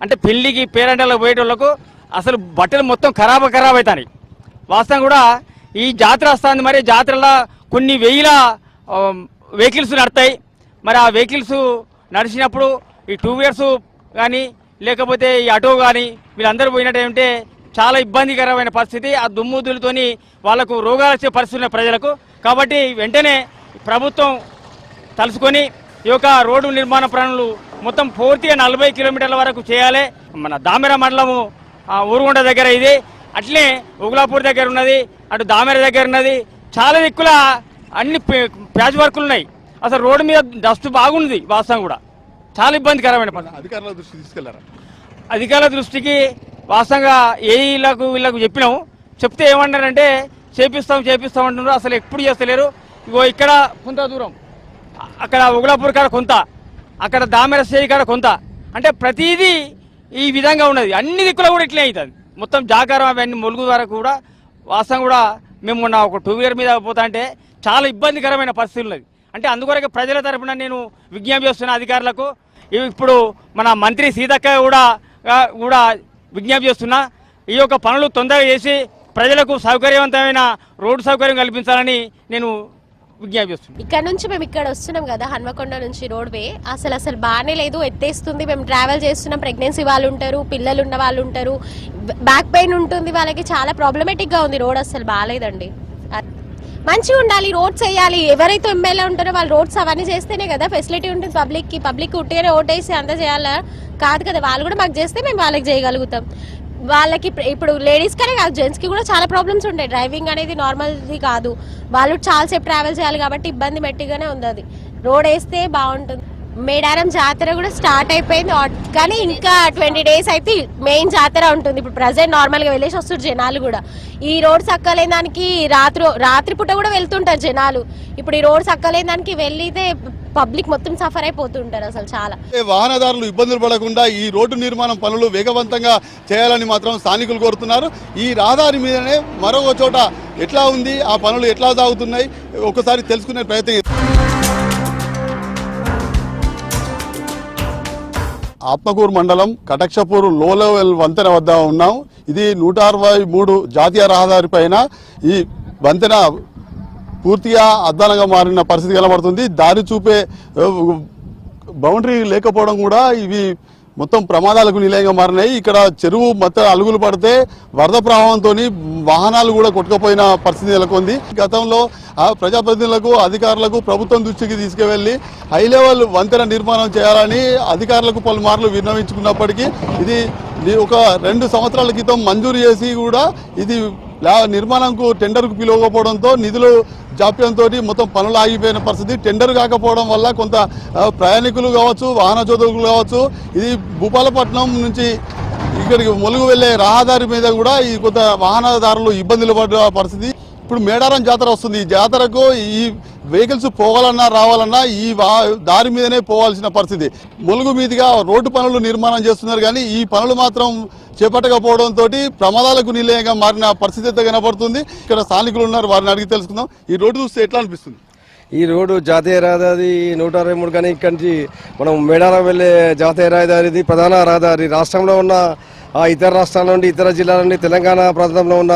అంటే పెళ్లికి పేరంటాలకు పోయేటోళ్లకు అసలు బట్టలు మొత్తం ఖరాబ్ అవుతాయి. వాస్తవం కూడా ఈ జాతర వస్తుంది, మరి జాతరలో కొన్ని వేల వెహికల్స్ నడతాయి. మరి ఆ వెహికల్స్ నడిచినప్పుడు ఈ 2 వీలర్స్ కానీ లేకపోతే ఈ ఆటో కానీ వీళ్ళందరూ పోయినట్టేంటే చాలా ఇబ్బందికరమైన పరిస్థితి. ఆ దుమ్ముదులతోని వాళ్ళకు రోగాలు వచ్చే పరిస్థితి ఉన్నాయి ప్రజలకు. కాబట్టి వెంటనే ప్రభుత్వం తలుసుకొని ఈ యొక్క రోడ్డు నిర్మాణ పనులు మొత్తం పూర్తిగా 40 కిలోమీటర్ల వరకు చేయాలి. మన దామెర మండలము ఊరుగొండ దగ్గర ఇది, అట్లే ఉగులాపూర్ దగ్గర ఉన్నది, అటు దామెర దగ్గర ఉన్నది. చాలా దిక్కుల అన్ని ప్యాచ్ వర్కులు ఉన్నాయి. అసలు రోడ్డు మీద డస్ట్ బాగుంది. వాస్తవం కూడా చాలా ఇబ్బందికరమైన పని. అధికారుల దృష్టికి తీసుకెళ్లారా? అధికారుల దృష్టికి వాస్తవంగా వీళ్ళకు చెప్పినాము. చెప్తే ఏమన్నారంటే చేపిస్తాం అంటున్నారు. అసలు ఎప్పుడు చేస్తలేరు. ఇగో ఇక్కడ కొంత దూరం, అక్కడ ఉగులాపూర్ కాడ కొంత, అక్కడ దామెర సేయి కాడ కొంత, అంటే ప్రతిదీ ఈ విధంగా ఉన్నది. అన్ని దిక్కులో కూడా ఇట్లే అవుతుంది. మొత్తం జాకారం అవన్నీ మొలుగు ద్వారా కూడా వాస్తవం కూడా మేము మొన్న ఒక 2 వీలర్ మీద పోతా అంటే చాలా ఇబ్బందికరమైన పరిస్థితులు ఉన్నది. అంటే అందుకొరకే ప్రజల తరఫున నేను విజ్ఞప్తి చేస్తున్న అధికారులకు. ఇప్పుడు మన మంత్రి సీతక్క కూడా విజ్ఞప్తి చేస్తున్నా, ఈ యొక్క పనులు తొందరగా చేసి ప్రజలకు సౌకర్యవంతమైన రోడ్డు సౌకర్యం కల్పించాలని నేను విజ్ఞప్తి చేస్తున్నాను. ఇక్కడ నుంచి మేము ఇక్కడ వస్తున్నాం కదా, హన్మకొండ నుంచి రోడ్వే అసలు బాగానే లేదు, ఎత్తేస్తుంది. మేము ట్రావెల్ చేస్తున్నాం, ప్రెగ్నెన్సీ వాళ్ళు ఉంటారు, పిల్లలు ఉన్న వాళ్ళు ఉంటారు, బ్యాక్ పెయిన్ ఉంటుంది, వాళ్ళకి చాలా ప్రాబ్లమేటిక్ గా ఉంది. రోడ్ అసలు బాగాలేదండి. మంచిగా ఉండాలి, రోడ్స్ వేయాలి. ఎవరైతే ఎమ్మెల్యే ఉంటారో వాళ్ళు రోడ్స్ అవన్నీ చేస్తేనే కదా ఫెసిలిటీ ఉంటుంది పబ్లిక్ ఉట్టిగానే ఓటేసి అంతా చేయాలా కాదు కదా. వాళ్ళు కూడా మాకు చేస్తే మేము వాళ్ళకి చేయగలుగుతాం. వాళ్ళకి ఇప్పుడు లేడీస్ కనే కాదు, జెంట్స్ కి కూడా చాలా ప్రాబ్లమ్స్ ఉంటాయి. డ్రైవింగ్ అనేది నార్మల్ది కాదు, వాళ్ళు చాలాసేపు ట్రావెల్ చేయాలి కాబట్టి ఇబ్బంది మెట్టిగానే ఉంది. అది రోడ్ వేస్తే బాగుంటుంది. మేడారం జాతర కూడా స్టార్ట్ అయిపోయింది, కానీ ఇంకా 20 days అయితే మెయిన్ జాతర ఉంటుంది. ఇప్పుడు ప్రజెంట్ నార్మల్ గా వెళ్ళేసి వస్తారు జనాలు కూడా. ఈ రోడ్ సక్కలేని దానికి రాత్రి పూట కూడా వెళ్తుంటారు జనాలు. ఇప్పుడు ఈ రోడ్ సక్కలేని దానికి వెళ్ళితే పబ్లిక్ మొత్తం సఫర్ అయిపోతుంటారు అసలు చాలా. వాహనదారులు ఇబ్బందులు పడకుండా ఈ రోడ్డు నిర్మాణం పనులు వేగవంతంగా చేయాలని మాత్రం స్థానికులు కోరుతున్నారు. ఈ రహదారి మీదనే మరొక చోట ఎట్లా ఉంది, ఆ పనులు ఎట్లా సాగుతున్నాయి ఒకసారి తెలుసుకునే ప్రయత్నం. ఆత్మకూరు మండలం కటక్షపూర్ లో లెవెల్ వంతెన వద్ద ఉన్నాం. ఇది 163 జాతీయ రహదారి పైన ఈ వంతెన పూర్తిగా అద్దానంగా మారిన పరిస్థితి కనబడుతుంది. దారి చూపే బౌండరీ లేకపోవడం కూడా ఇవి మొత్తం ప్రమాదాలకు నిలయంగా మారినాయి. ఇక్కడ చెరువు మొత్తం అలుగులు పడితే వరద ప్రవాహంతో వాహనాలు కూడా కొట్టుకుపోయిన పరిస్థితి నెలకొంది. గతంలో ప్రజాప్రతినిధులకు, అధికారులకు ప్రభుత్వం దృష్టికి తీసుకువెళ్లి హై లెవెల్ వంతెన నిర్మాణం చేయాలని అధికారులకు పలుమార్లు విన్నవించుకున్నప్పటికీ ఇది ఒక 2 సంవత్సరాల క్రితం మంజూరు చేసి కూడా ఇది నిర్మాణంకు టెండర్కు పిలవకపోవడంతో నిధులు జాప్యంతో మొత్తం పనులు ఆగిపోయిన పరిస్థితి. టెండర్ కాకపోవడం వల్ల కొంత ప్రయాణికులు కావచ్చు, వాహన చోదకులు కావచ్చు, ఇది భూపాలపట్నం నుంచి ఇక్కడికి ములుగు వెళ్లే రహదారి మీద కూడా ఈ కొంత వాహనదారులు ఇబ్బందులు పడ్డ పరిస్థితి. ఇప్పుడు మేడారం జాతర వస్తుంది. ఈ జాతరకు ఈ వెహికల్స్ పోవాలన్నా రావాలన్నా ఈ దారి మీదనే పోవాల్సిన పరిస్థితి. ములుగు మీదుగా రోడ్డు పనులు నిర్మాణం చేస్తున్నారు, కానీ ఈ పనులు మాత్రం చేపట్టకపోవడంతో ప్రమాదాలకు నిలయంగా మారిన పరిస్థితి అయితే కనబడుతుంది. ఇక్కడ స్థానికులు ఉన్నారు, వారిని అడిగి తెలుసుకుందాం. ఈ రోడ్డు చూస్తే ఎట్లా అనిపిస్తుంది? ఈ రోడ్డు జాతీయ రహదారి 163 కానీ ఇక్కడి నుంచి మనం మేడారం వెళ్ళే జాతీయ రహదారి, ప్రధాన రహదారి. రాష్ట్రంలో ఉన్న ఇతర రాష్ట్రాల నుండి ఇతర జిల్లాల నుండి తెలంగాణ ప్రాంతంలో ఉన్న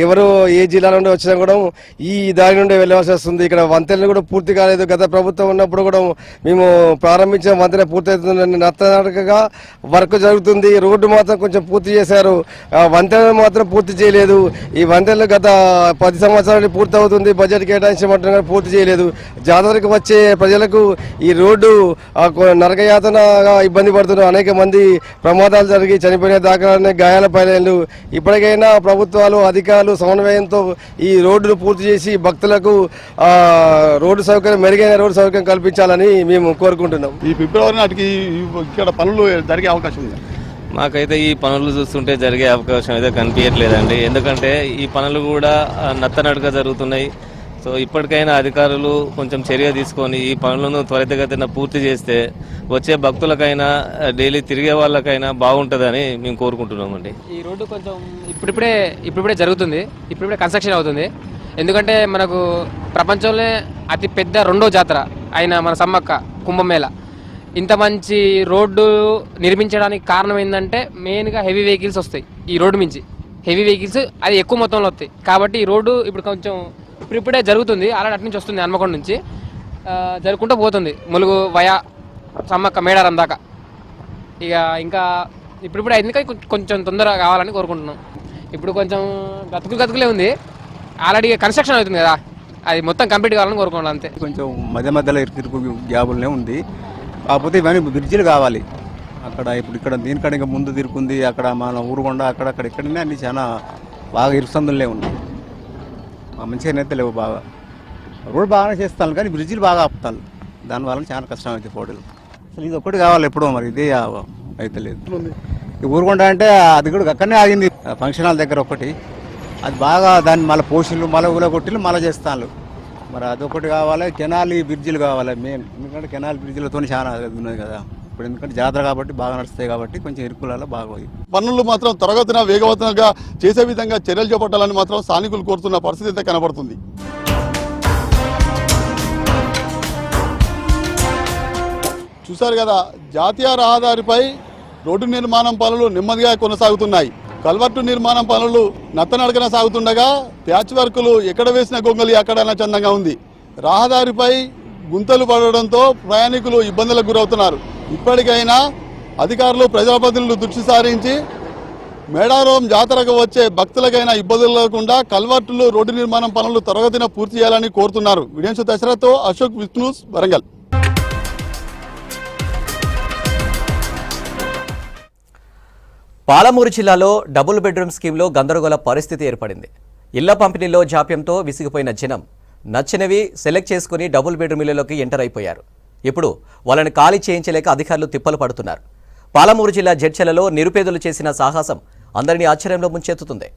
ఎవరు ఏ జిల్లా నుండి వచ్చినా కూడా ఈ దారి నుండి వెళ్ళవలసి వస్తుంది. ఇక్కడ వంతెనలు కూడా పూర్తి కాలేదు. గత ప్రభుత్వం ఉన్నప్పుడు కూడా మేము ప్రారంభించిన వంతెన పూర్తవుతుంది, నత్తనడకగా వర్క్ జరుగుతుంది. రోడ్డు మాత్రం కొంచెం పూర్తి చేశారు, వంతెనలు మాత్రం పూర్తి చేయలేదు. ఈ వంతెనలు గత 10 సంవత్సరాలు పూర్తి అవుతుంది, బడ్జెట్ కేటాయించమంటున్నారు, పూర్తి చేయలేదు. జాతరకు వచ్చే ప్రజలకు ఈ రోడ్డు నరకయాతనగా ఇబ్బంది పడుతున్నారు. అనేక మంది ప్రమాదాలు జరిగి చనిపోయిన దాఖలాలు, గాయాల పైలు. ఇప్పటికైనా ప్రభుత్వాలు అధికారులు సమన్వయంతో ఈ రోడ్డును పూర్తి చేసి భక్తులకు రోడ్డు సౌకర్యం, మెరుగైన రోడ్డు సౌకర్యం కల్పించాలని మేము కోరుకుంటున్నాం. ఈ ఫిబ్రవరి నాటికి ఇక్కడ పనులు జరిగే అవకాశం ఉంది. మాకైతే ఈ పనులు చూస్తుంటే జరిగే అవకాశం అయితే కనిపించట్లేదండి. ఎందుకంటే ఈ పనులు కూడా నత్తనడుగా జరుగుతున్నాయి. సో ఇప్పటికైనా అధికారులు కొంచెం చర్య తీసుకొని ఈ పనులను త్వరితగతిన పూర్తి చేస్తే వచ్చే భక్తులకైనా డైలీ తిరిగే వాళ్ళకైనా బాగుంటుందని మేము కోరుకుంటున్నామండి. ఈ రోడ్డు కొంచెం ఇప్పుడిప్పుడే జరుగుతుంది, ఇప్పుడిప్పుడే కన్స్ట్రక్షన్ అవుతుంది. ఎందుకంటే మనకు ప్రపంచంలో అతి పెద్ద 2వ జాతర అయిన మన సమ్మక్క కుంభమేళ ఇంత మంచి రోడ్డు నిర్మించడానికి కారణం ఏంటంటే మెయిన్గా హెవీ వెహికల్స్ వస్తాయి. ఈ రోడ్డు మించి హెవీ వెహికల్స్ అది ఎక్కువ మొత్తంలో వస్తాయి. కాబట్టి ఈ రోడ్డు ఇప్పుడు కొంచెం ఇప్పుడే జరుగుతుంది. ఆల్రెడీ అటు నుంచి వస్తుంది, హన్మకొండ నుంచి జరుగుకుంటూ పోతుంది ములుగు వయా సమ్మక్క మేడారం దాకా. ఇక ఇంకా ఇప్పుడిప్పుడే అయింది, కొంచెం తొందరగా కావాలని కోరుకుంటున్నాం. ఇప్పుడు కొంచెం గతుకులే ఉంది, ఆల్రెడీ కన్స్ట్రక్షన్ అవుతుంది కదా, అది మొత్తం కంప్లీట్ కావాలని కోరుకుంటున్నాం అంతే. కొంచెం మధ్యలో ఇరుకు గ్యాబులనే ఉంది. కాకపోతే ఇవన్నీ బ్రిడ్జిలు కావాలి. అక్కడ ఇక్కడ దీనికడ ఇంకా ముందు తిరుకుంది, అక్కడ మన ఊరుకొండ అక్కడక్కడ ఇక్కడనే అన్ని చాలా బాగా ఇరుసందులే ఉన్నాయి. మంచిగా అయితే లేవు. బాగా రోడ్ బాగానే చేస్తాను కానీ బ్రిడ్జిలు బాగా ఆపుతాను, దానివల్ల చాలా కష్టం అవుతుంది పోటీలు. అసలు ఇది ఒక్కటి కావాలి ఎప్పుడో, మరి ఇదే అయితే లేదు. ఈ ఊరుకొండ అంటే అది కూడా అక్కడనే ఆగింది, ఫంక్షన్ హాల్ దగ్గర ఒకటి. అది బాగా దాన్ని మళ్ళీ పోషన్లు మళ్ళీ ఊళ్ళో కొట్టిలు మళ్ళీ చేస్తాను. మరి అదొకటి కావాలి. కెనాల్ బ్రిడ్జిలు కావాలి మెయిన్, ఎందుకంటే కెనాల్ బ్రిడ్జిలతో చాలా ఉన్నది కదా ఇప్పుడు. ఎందుకంటే జాతర కాబట్టి బాగా నడుస్తాయి కాబట్టి కొంచెం ఇరుకులలో బాగా పనులు మాత్రం త్వరగతిన వేగవంతంగా చేసే విధంగా చర్యలు చేపట్టాలని మాత్రం స్థానికులు కోరుతున్న పరిస్థితి అయితే కనబడుతుంది. చూశారు కదా, జాతీయ రహదారిపై రోడ్డు నిర్మాణం పనులు నెమ్మదిగా కొనసాగుతున్నాయి. కల్వర్టు నిర్మాణం పనులు నత్తనడకన సాగుతుండగా ప్యాచ్ వర్కులు ఎక్కడ వేసిన గొంగలి అక్కడైనా చందంగా ఉంది. రహదారిపై గుంతలు పడడంతో ప్రయాణికులు ఇబ్బందులకు గురవుతున్నారు. ఇప్పటికైనా అధికారులు ప్రజాప్రతినిధులు దృష్టి సారించి మేడారం జాతరకు వచ్చే భక్తులకైనా ఇబ్బందులు లేకుండా కల్వర్టులు రోడ్డు నిర్మాణం పనులు త్వరగతిన పూర్తి చేయాలని కోరుతున్నారు. వీడియో దశరథ్తో అశోక్, విష్ణూస్, వరంగల్. పాలమూరు జిల్లాలో డబుల్ బెడ్రూమ్ స్కీమ్లో గందరగోళ పరిస్థితి ఏర్పడింది. ఇళ్ల పంపిణీలో జాప్యంతో విసిగిపోయిన జనం నచ్చినవి సెలెక్ట్ చేసుకుని డబుల్ బెడ్రూమ్ ఇళ్లలోకి ఎంటర్ అయిపోయారు. ఇప్పుడు వాళ్ళని ఖాళీ చేయించలేక అధికారులు తిప్పలు పడుతున్నారు. పాలమూరు జిల్లా జడ్చెలలో నిరుపేదలు చేసిన సాహసం అందరినీ ఆశ్చర్యంలో ముంచెత్తుతుంది.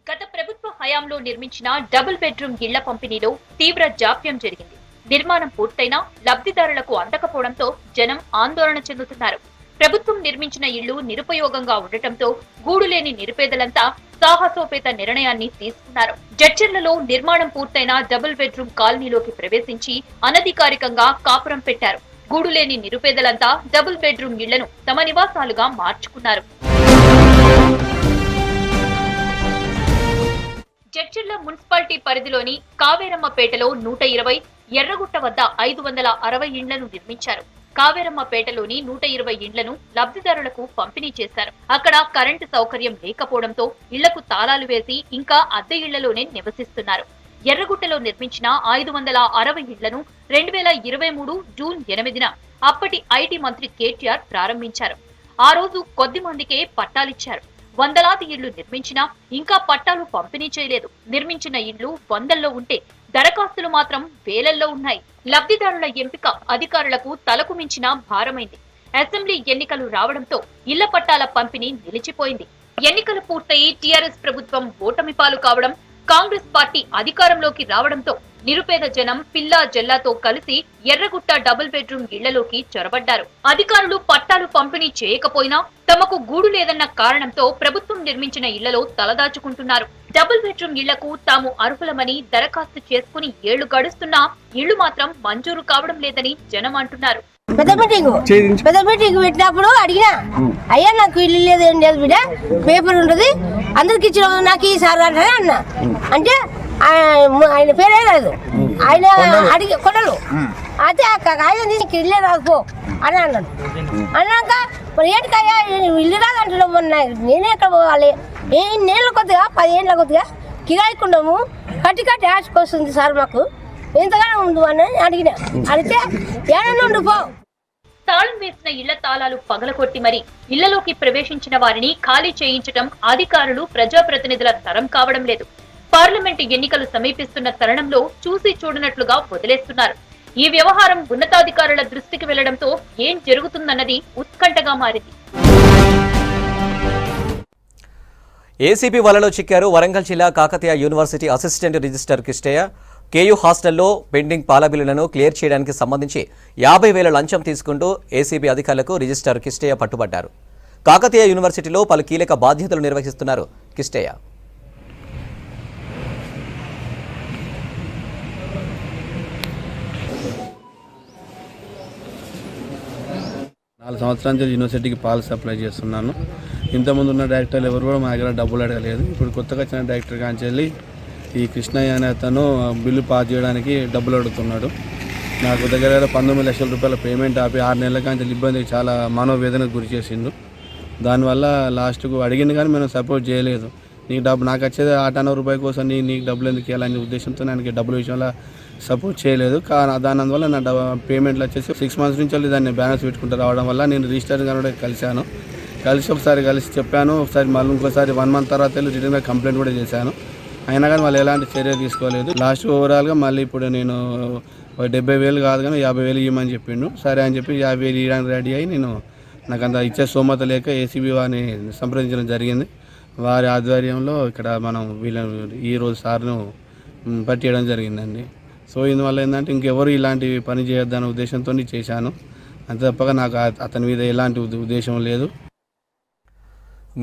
గత ప్రభుత్వ హయాంలో నిర్మించిన డబుల్ బెడ్రూమ్ ఇళ్ల పంపిణీలో తీవ్ర జాప్యం జరిగింది. నిర్మాణం పూర్తయినా లబ్ధిదారులకు అందకపోవడంతో జనం ఆందోళన చెందుతున్నారు. ప్రభుత్వం నిర్మించిన ఇళ్లు నిరుపయోగంగా ఉండటంతో గూడులేని నిరుపేదలంతా సాహసోపేత నిర్ణయాన్ని తీసుకున్నారు. జడ్చర్లలో నిర్మాణం పూర్తయిన డబుల్ బెడ్రూమ్ కాలనీలోకి ప్రవేశించి అనధికారికంగా కాపురం పెట్టారు. గూడులేని నిరుపేదలంతా డబుల్ బెడ్రూమ్ ఇళ్లను తమ నివాసాలుగా మార్చుకున్నారు. జడ్చర్ల మున్సిపాలిటీ పరిధిలోని కావేరమ్మపేటలో 120, ఎర్రగుట్ట వద్ద 560 ఇండ్లను నిర్మించారు. కావేరమ్మపేటలోని 120 ఇండ్లను లబ్ధిదారులకు పంపిణీ చేశారు. అక్కడ కరెంటు సౌకర్యం లేకపోవడంతో ఇళ్లకు తాళాలు వేసి ఇంకా అద్దె ఇళ్లలోనే నివసిస్తున్నారు. ఎర్రగుట్టలో నిర్మించిన 560 ఇండ్లను 2023 జూన్ 8న అప్పటి ఐటీ మంత్రి కేటీఆర్ ప్రారంభించారు. ఆ రోజు కొద్ది మందికే పట్టాలిచ్చారు. వందలాది ఇళ్లు నిర్మించినా ఇంకా పట్టాలు పంపిణీ చేయలేదు. నిర్మించిన ఇళ్లు వందల్లో ఉంటే దరఖాస్తులు మాత్రం వేలల్లో ఉన్నాయి. లబ్ధిదారుల ఎంపిక అధికారులకు తలకు మించిన భారమైంది. అసెంబ్లీ ఎన్నికలు రావడంతో ఇళ్ల పట్టాల పంపిణీ నిలిచిపోయింది. ఎన్నికలు పూర్తయి టీఆర్ఎస్ ప్రభుత్వం ఓటమి పాలు కావడం, కాంగ్రెస్ పార్టీ అధికారంలోకి రావడంతో నిరుపేద జనం పిల్లా జల్లాతో కలిసి ఎర్రగుట్ట డబుల్ బెడ్రూమ్ ఇళ్లలోకి చొరబడ్డారు. అధికారులు పట్టాలు పంపిణీ చేయకపోయినా తమకు గూడు లేదన్న కారణంతో ప్రభుత్వం నిర్మించిన ఇళ్లలో తలదాచుకుంటున్నారు. డబుల్ బెడ్రూమ్ ఇళ్లకు తాము అర్హులమని దరఖాస్తు చేసుకుని ఏళ్లు గడుస్తున్నా ఇళ్లు మాత్రం మంజూరు కావడం లేదని జనం అంటున్నారు. పెద్ద మీటింగ్ పెట్టినప్పుడు అడిగినా, అయ్యా నాకు ఇల్లు లేదు ఏం లేదు బిడ్డ, పేపర్ ఉంటుంది అందరికి ఇచ్చిన నాకు ఈ సార్ అంటే అన్నా. అంటే ఆయన పేరే లేదు, ఆయన అడిగి కొనలు అయితే ఆయన తీసి ఇల్లే రాకపో అని అన్నాడు. అన్నాక మరి ఏంటికయ్యా ఇల్లు రాదంటున్నాం, మొన్న నేనే ఎక్కడ పోవాలి, ఏ నేళ్ళ కొద్దిగా 10 ఏళ్ళ కొద్దిగా కిరాయికున్నాము, కట్టి ఆశకొస్తుంది సార్ మాకు ఎంతగానో ఉండు అని అడిగితే ఏడన్నా ఉండు పో. తాళం వేసిన ఇళ్ల తాళాలు పగలగొట్టి మరి ఇళ్లలోకి ప్రవేశించిన వారిని ఖాళీ చేయించడం అధికారులు ప్రజాప్రతినిధుల తరం కావడం లేదు. పార్లమెంటు ఎన్నికలు సమీపిస్తున్న తరుణంలో చూసి చూడనట్లుగా వదిలేస్తున్నారు. ఈ వ్యవహారం ఉన్నతాధికారుల దృష్టికి వెళ్లడంతో ఏం జరుగుతుందన్నది ఉత్కంఠగా మారింది. ఏసీబీ వలలో చిక్కారు వరంగల్ జిల్లా Kakatiya university assistant registrar Kishtaiah. KU హాస్టల్లో పెండింగ్ పాల బిల్లులను క్లియర్ చేయడానికి సంబంధించి 50,000 లంచం తీసుకుంటూ ఏసీబీ అధికారులకు రిజిస్ట్రార్ కిష్టయ్య పట్టుబడ్డారు. కాకతీయ యూనివర్సిటీలో పలు కీలక బాధ్యతలు నిర్వహిస్తున్నారు కిష్టయ్య. నాలుగు సంవత్సరాల నుంచి యూనివర్సిటీకి పాలు సప్లై చేస్తున్నాను. ఇంతకుముందు ఉన్న డైరెక్టర్లు ఎవరు కూడా మా దగ్గర డబ్బులు అడగలేదు. ఇప్పుడు కొత్తగా వచ్చిన డైరెక్టర్ కాంచెల్లి ఈ కృష్ణయ్య అనే అతను బిల్లు పాస్ చేయడానికి డబ్బులు అడుగుతున్నాడు. నాకు దగ్గర 19 లక్షల రూపాయల పేమెంట్ ఆపి 6 నెలల కాంచెల్లి ఇబ్బంది చాలా మనోవేదనకు గురి చేసిండు. దానివల్ల లాస్ట్కు అడిగింది కానీ మేము సపోర్ట్ చేయలేదు. నీకు నాకు వచ్చేది 8 రూపాయల కోసం నీకు డబ్బులు ఎందుకు ఇవ్వాలనే ఉద్దేశంతో నాకు డబ్బుల విషయంలో సపోర్ట్ చేయలేదు. దానివల్ల నా పేమెంట్లు వచ్చేసి 6 మంత్స్ నుంచి దాన్ని బ్యాలెన్స్ పెట్టుకుంటూ రావడం వల్ల నేను రిజిస్టర్ గారు కలిసి ఒకసారి చెప్పాను. ఒకసారి మళ్ళీ ఇంకోసారి 1 మంత్ తర్వాత రిటర్న్గా కంప్లైంట్ కూడా చేశాను. అయినా కానీ వాళ్ళు ఎలాంటి చర్య తీసుకోలేదు. లాస్ట్ ఓవరాల్గా మళ్ళీ ఇప్పుడు నేను 70,000 కాదు కానీ 50,000 ఇవ్వమని చెప్పిండు. సరే అని చెప్పి 50,000 ఇవ్వడానికి రెడీ అయ్యి నేను నాకు అంత ఇచ్చే స్తోమత లేక ఏసీబీ వారిని సంప్రదించడం జరిగింది. వారి ఆధ్వర్యంలో ఇక్కడ మనం ఈరోజు సార్ను పట్టియడం జరిగిందండి. సో ఇందువల్ల ఏంటంటే ఇంకెవరు ఇలాంటి పని చేయొద్దనే ఉద్దేశంతో చేశాను. అంతే తప్పగా నాకు అతని మీద ఎలాంటి ఉద్దేశం లేదు.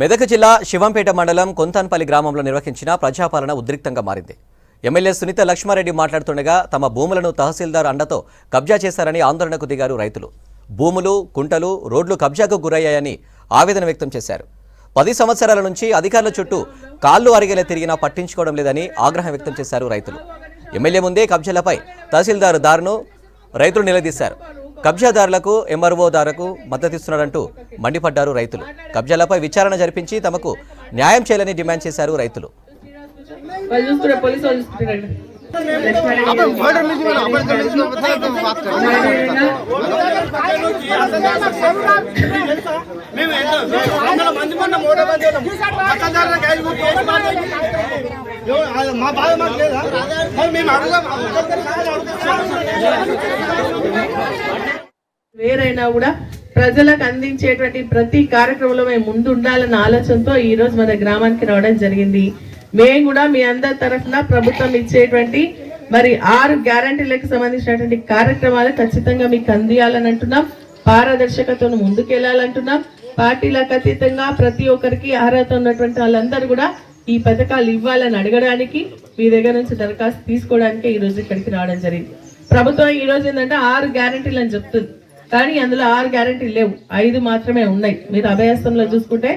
మెదక్ జిల్లా శివంపేట మండలం కొంతాన్పల్లి గ్రామంలో నిర్వహించిన ప్రజాపాలన ఉద్రిక్తంగా మారింది. ఎమ్మెల్యే సునీత లక్ష్మారెడ్డి మాట్లాడుతుండగా తమ భూములను తహసీల్దార్ అండతో కబ్జా చేశారని ఆందోళనకు దిగారు రైతులు. భూములు, కుంటలు, రోడ్లు కబ్జాకు గురయ్యాయని ఆవేదన వ్యక్తం చేశారు. 10 సంవత్సరాల నుంచి అధికారుల చుట్టూ కాళ్లు అరిగేలా తిరిగినా పట్టించుకోవడం లేదని ఆగ్రహం వ్యక్తం చేశారు రైతులు. ఎమ్మెల్యే ముందే కబ్జాలపై తహసీల్దార్ దారును రైతులు నిలదీశారు. కబ్జాదారులకు ఎంఆర్ఓ దారుకు మద్దతిస్తున్నారంటూ మండిపడ్డారు రైతులు. కబ్జాలపై విచారణ జరిపించి తమకు న్యాయం చేయాలని డిమాండ్ చేశారు రైతులు. వేరైనా కూడా ప్రజలకు అందించేటువంటి ప్రతి కార్యక్రమంలో మేము ముందు ఉండాలన్న ఆలోచనతో ఈ రోజు మన గ్రామానికి రావడం జరిగింది. మేము కూడా మీ అందరి తరఫున ప్రభుత్వం ఇచ్చేటువంటి మరి 6 గ్యారంటీలకు సంబంధించినటువంటి కార్యక్రమాలు ఖచ్చితంగా మీకు అందియాలని అంటున్నాం. పారదర్శకతను ముందుకెళ్లాలంటున్నాం. పార్టీలకు అతీతంగా ప్రతి ఒక్కరికి అర్హత ఉన్నటువంటి వాళ్ళందరూ కూడా ఈ పథకాలు ఇవ్వాలని అడగడానికి మీ దగ్గర నుంచి దరఖాస్తు తీసుకోవడానికి ఈ రోజు ఇక్కడికి రావడం జరిగింది. ప్రభుత్వం ఈ రోజు ఏంటంటే 6 గ్యారంటీలు అని చెప్తుంది, కానీ అందులో 6 గ్యారంటీలు లేవు, 5 మాత్రమే ఉన్నాయి. మీరు అభయస్థంలో చూసుకుంటే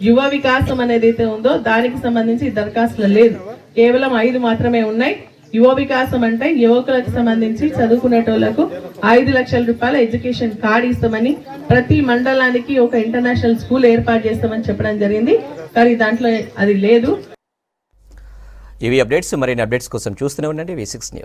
యువ వికాసం అనేది అయితే ఉందో దానికి సంబంధించి దరఖాస్తులు లేదు, కేవలం 5 మాత్రమే ఉన్నాయి. యువ వికాసం అంటే యువకులకు సంబంధించి చదువుకునేటోళ్లకు 5 లక్షల రూపాయల ఎడ్యుకేషన్ కార్డు ఇస్తామని, ప్రతి మండలానికి ఒక ఇంటర్నేషనల్ స్కూల్ ఏర్పాటు చేస్తామని చెప్పడం జరిగింది, కానీ దాంట్లో అది లేదు. ఇవి అప్డేట్స్. మరిన్ని అప్డేట్స్ కోసం చూస్తూనే ఉండండి V6 న్యూస్.